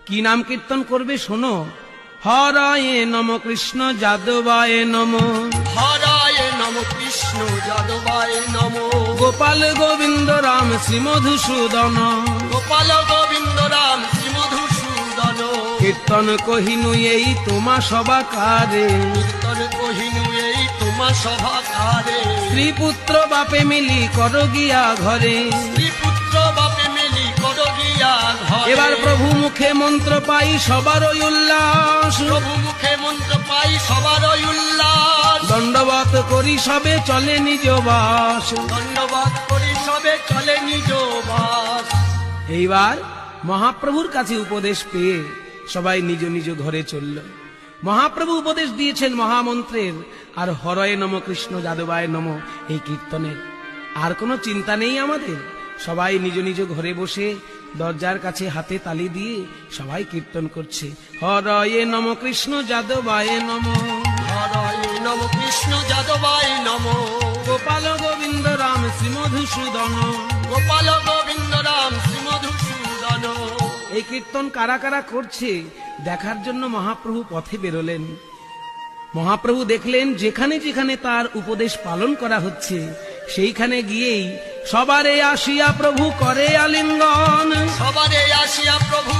কি নাম কীর্তন করবে শোনো। হরায়ে নম কৃষ্ণ যাদবায় নম, হরায় নম কৃষ্ণ যাদবায় নম, গোপাল গোবিন্দ রাম শ্রী মধুসূদন, গোপাল গোবিন্দ রাম শ্রী মধুসূদন। কীর্তন কহিনু এই তোমা সবাকারে, কীর্তন কহিনু এই তোমা সভাকারে, স্ত্রী পুত্র বাপে মিলি কর গিয়া ঘরে। স্ত্রী পুত্র বাপে মিলি কর গিয়া ঘরে। এবার প্রভু মুখে মন্ত্র পাই সবারই উল্লাস, প্রভু মুখে মন্ত্র পাই সবারই উল্লাস। দণ্ডবত করি সবে চলে নিজ বাস। ধন্যবাদ করি সবে চলে নিজ বাস। এইবার মহাপ্রভুর কাছে উপদেশ পেয়ে সবাই নিজ নিজ ঘরে চলল। মহাপ্রভু উপদেশ দিয়েছেন মহামন্ত্রের আর হরয়ে নম কৃষ্ণ যাদবায় নম এই কীর্তনের। আর কোনো চিন্তা নেই আমাদের। সবাই নিজ নিজ ঘরে বসে দরজার কাছে হাতে তালি দিয়ে সবাই কীর্তন করছে। হরয়ে নম কৃষ্ণ যাদবায় নম, হরায় নম কৃষ্ণ যাদবায় নম, গোপাল গোবিন্দ রাম শ্রী মধুসূদন। গোপাল গোবিন্দ রাম শ্রী মধুসূদন। এই কীর্তন কারা কারা করছে দেখার জন্য মহাপ্রভু পথে বেরোলেন। মহাপ্রভু দেখলেন যেখানে যেখানে তার উপদেশ পালন করা হচ্ছে সেইখানে গিয়েই সবারে আসিয়া প্রভু করে আলিঙ্গন। সবারে আসিয়া প্রভু